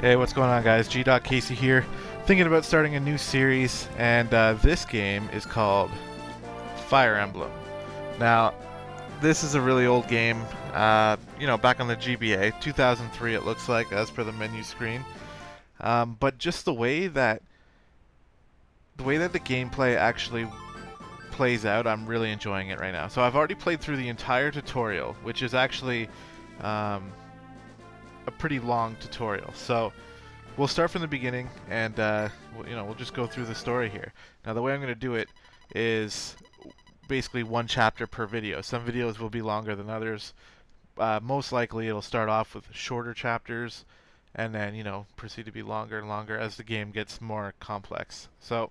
Hey, what's going on, guys? Gdoggcasey here, thinking about starting a new series, and this game is called Fire Emblem. Now, this is a really old game, back on the GBA, 2003 it looks like, as per the menu screen. But just the gameplay actually plays out, I'm really enjoying it right now. So I've already played through the entire tutorial, which is actually a pretty long tutorial. So we'll start from the beginning, and we'll just go through the story here. Now, the way I'm going to do it is basically one chapter per video. Some videos will be longer than others. Most likely, it'll start off with shorter chapters, and then proceed to be longer and longer as the game gets more complex. So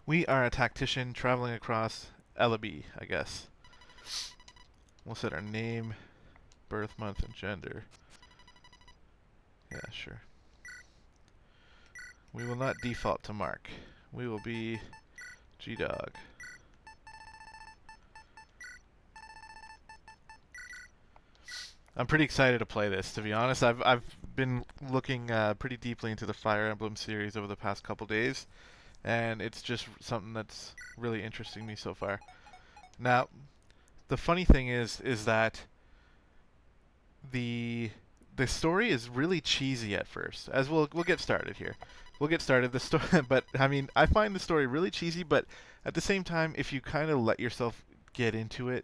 we are a tactician traveling across Ellaby, I guess. We'll set our name, birth month, and gender. Yeah, sure. We will not default to Mark. We will be Gdog. I'm pretty excited to play this, to be honest. I've been looking pretty deeply into the Fire Emblem series over the past couple days, and it's just something that's really interesting me so far. Now, the funny thing is that the story is really cheesy at first. As we'll get started here. We'll get started. The story, but I mean, I find the story really cheesy. But at the same time, if you kind of let yourself get into it,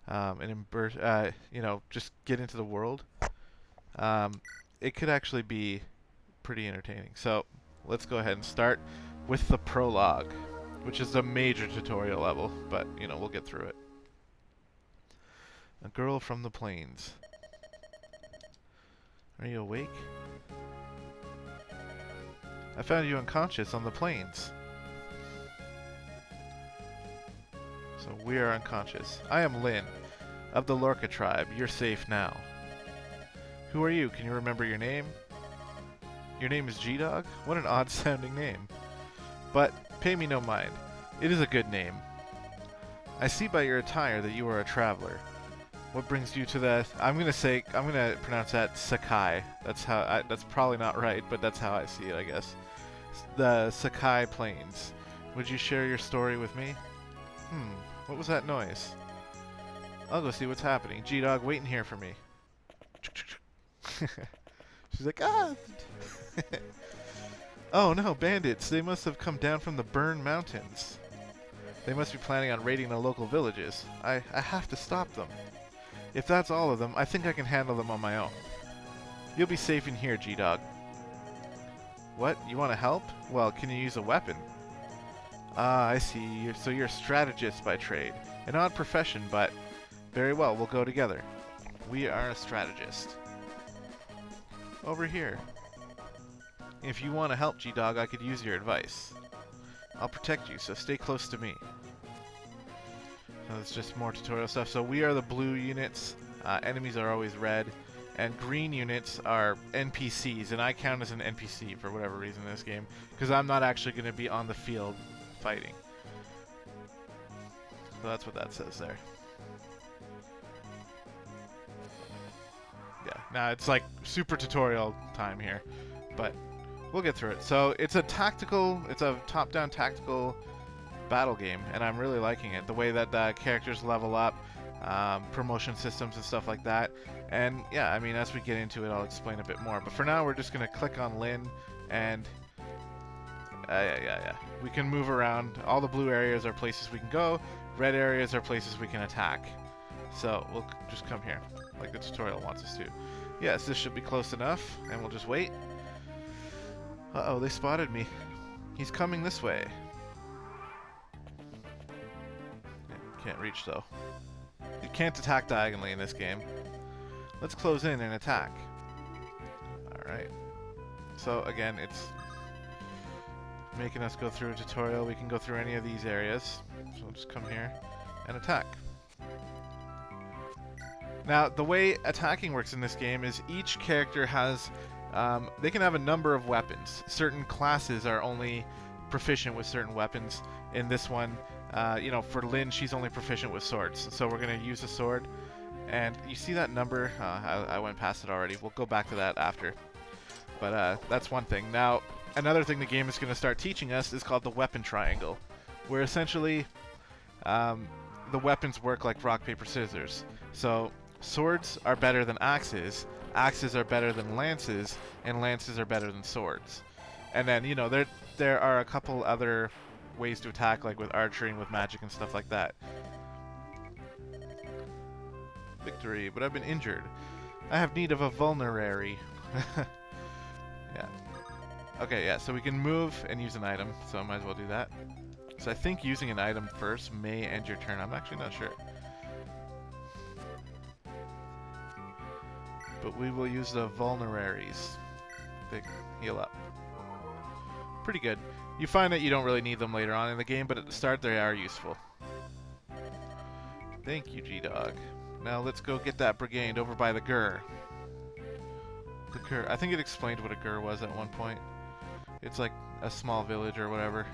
and just get into the world, it could actually be pretty entertaining. So let's go ahead and start with the prologue, which is a major tutorial level. But we'll get through it. A girl from the plains. Are you awake? I found you unconscious on the plains. So we are unconscious. I am Lynn, of the Lorca tribe. You're safe now. Who are you? Can you remember your name? Your name is Gdog? What an odd sounding name. But pay me no mind. It is a good name. I see by your attire that you are a traveler. What brings you to the... I'm gonna pronounce that Sakai. That's probably not right, but that's how I see it, I guess. The Sakai Plains. Would you share your story with me? What was that noise? I'll go see what's happening. Gdog, wait in here for me. She's like, ah! Oh no, bandits! They must have come down from the Burn Mountains. They must be planning on raiding the local villages. I have to stop them. If that's all of them, I think I can handle them on my own. You'll be safe in here, Gdog. What? You want to help? Well, can you use a weapon? Ah, I see. So you're a strategist by trade. An odd profession, but very well, we'll go together. We are a strategist. Over here. If you want to help, Gdog, I could use your advice. I'll protect you, so stay close to me. It's just more tutorial stuff. So we are the blue units. Enemies are always red. And green units are NPCs. And I count as an NPC for whatever reason in this game. Because I'm not actually going to be on the field fighting. So that's what that says there. Yeah. Now it's like super tutorial time here. But we'll get through it. So it's a top-down tactical battle game, and I'm really liking it. The way that the characters level up, promotion systems and stuff like that. And yeah, I mean, as we get into it, I'll explain a bit more. But for now, we're just gonna click on Lynn, and we can move around. All the blue areas are places we can go. Red areas are places we can attack. So we'll just come here, like the tutorial wants us to. Yes, this should be close enough, and we'll just wait. Uh-oh, they spotted me. He's coming this way. Can't reach, though. You can't attack diagonally in this game. Let's close in and attack. Alright. So, again, it's making us go through a tutorial. We can go through any of these areas. So we'll just come here and attack. Now, the way attacking works in this game is each character has... they can have a number of weapons. Certain classes are only proficient with certain weapons. In this one, for Lynn, she's only proficient with swords. So we're going to use a sword. And you see that number? I went past it already. We'll go back to that after. But that's one thing. Now, another thing the game is going to start teaching us is called the weapon triangle, where essentially the weapons work like rock, paper, scissors. So swords are better than axes, axes are better than lances, and lances are better than swords. And then, you know, there are a couple other ways to attack, like with archery and with magic and stuff like that. Victory, but I've been injured. I have need of a vulnerary. Yeah. Okay, yeah, so we can move and use an item, so I might as well do that. So I think using an item first may end your turn. I'm actually not sure. But we will use the vulneraries. Big heal up. Pretty good. You find that you don't really need them later on in the game, but at the start they are useful. Thank you, G-Dog. Now let's go get that brigade over by the Gur. The Gur. I think it explained what a Gur was at one point. It's like a small village or whatever.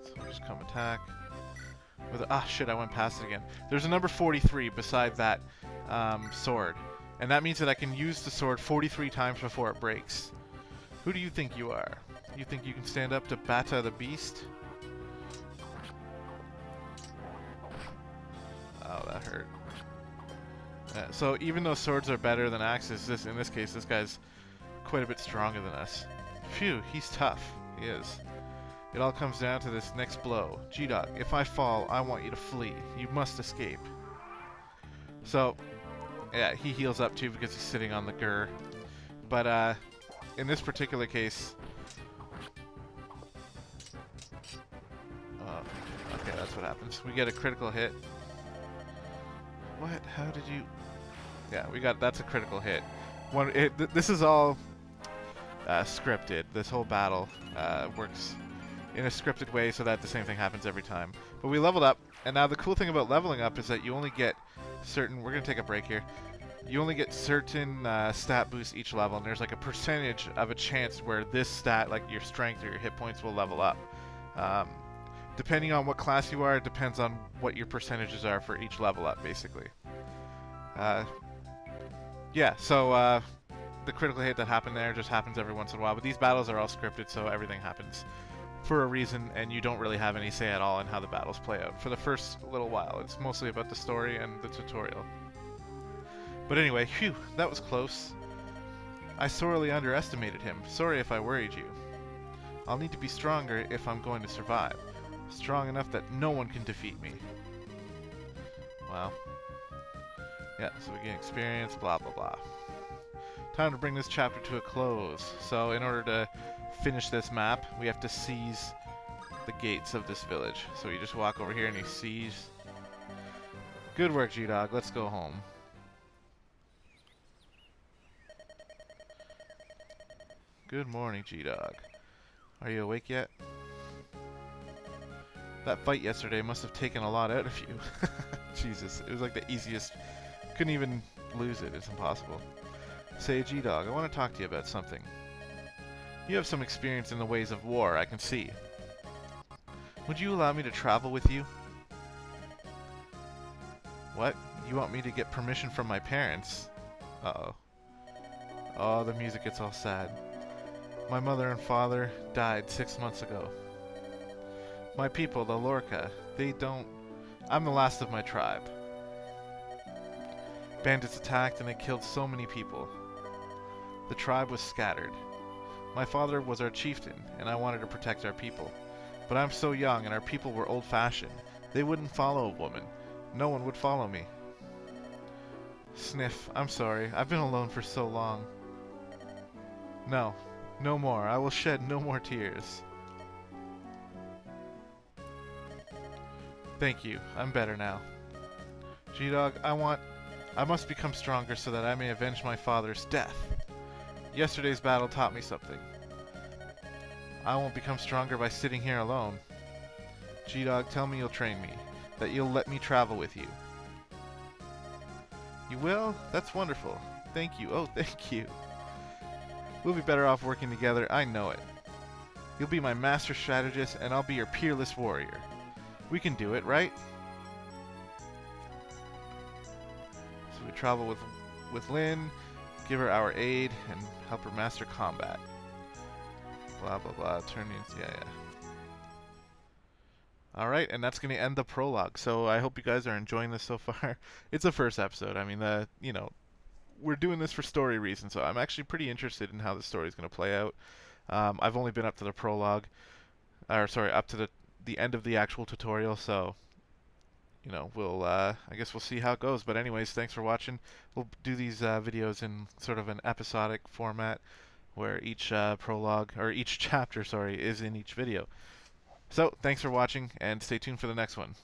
So we'll just come attack. With shit, I went past it again. There's a number 43 beside that sword. And that means that I can use the sword 43 times before it breaks. Who do you think you are? You think you can stand up to Bata the Beast? Oh, that hurt. So even though swords are better than axes, in this case, this guy's quite a bit stronger than us. Phew, he's tough. He is. It all comes down to this next blow. G-Dog, if I fall, I want you to flee. You must escape. So, yeah, he heals up too because he's sitting on the Gur. But in this particular case... okay, that's what happens. We get a critical hit. What? How did you... Yeah, that's a critical hit. This is all scripted. This whole battle works in a scripted way so that the same thing happens every time. But we leveled up, and now the cool thing about leveling up is that you only get certain... We're going to take a break here. You only get certain stat boosts each level, and there's like a percentage of a chance where this stat, like your strength or your hit points, will level up. Depending on what class you are, it depends on what your percentages are for each level up, basically. Yeah, so the critical hit that happened there just happens every once in a while, but these battles are all scripted, so everything happens for a reason, and you don't really have any say at all in how the battles play out. For the first little while, it's mostly about the story and the tutorial. But anyway, phew, that was close. I sorely underestimated him. Sorry if I worried you. I'll need to be stronger if I'm going to survive. Strong enough that no one can defeat me. Well. Yeah, so we gain experience, blah blah blah. Time to bring this chapter to a close. So in order to finish this map, we have to seize the gates of this village. So you just walk over here and you seize. Good work, G-Dog. Let's go home. Good morning, G-Dog. Are you awake yet? That fight yesterday must have taken a lot out of you. Jesus, it was like the easiest. Couldn't even lose it. It's impossible. Say, G-Dog, I want to talk to you about something. You have some experience in the ways of war, I can see. Would you allow me to travel with you? What? You want me to get permission from my parents? Uh-oh. Oh, the music gets all sad. My mother and father died 6 months ago. My people, the Lorca, they don't... I'm the last of my tribe. Bandits attacked and they killed so many people. The tribe was scattered. My father was our chieftain, and I wanted to protect our people. But I'm so young and our people were old-fashioned. They wouldn't follow a woman. No one would follow me. Sniff, I'm sorry. I've been alone for so long. No, no more. I will shed no more tears. Thank you. I'm better now. G-Dog, I must become stronger so that I may avenge my father's death. Yesterday's battle taught me something. I won't become stronger by sitting here alone. G-Dog, tell me you'll train me. That you'll let me travel with you. You will? That's wonderful. Thank you. Oh, thank you. We'll be better off working together, I know it. You'll be my master strategist, and I'll be your peerless warrior. We can do it, right? So we travel with Lynn. Give her our aid and help her master combat. Blah, blah, blah. Turn these... Yeah, yeah. Alright, and that's going to end the prologue. So I hope you guys are enjoying this so far. It's the first episode. I mean, you know, we're doing this for story reasons, so I'm actually pretty interested in how the story is going to play out. I've only been up to the prologue, or sorry, up to the end of the actual tutorial, so you know, I guess we'll see how it goes. But anyways, thanks for watching. We'll do these videos in sort of an episodic format, where each prologue, or each chapter, sorry, is in each video. So, thanks for watching, and stay tuned for the next one.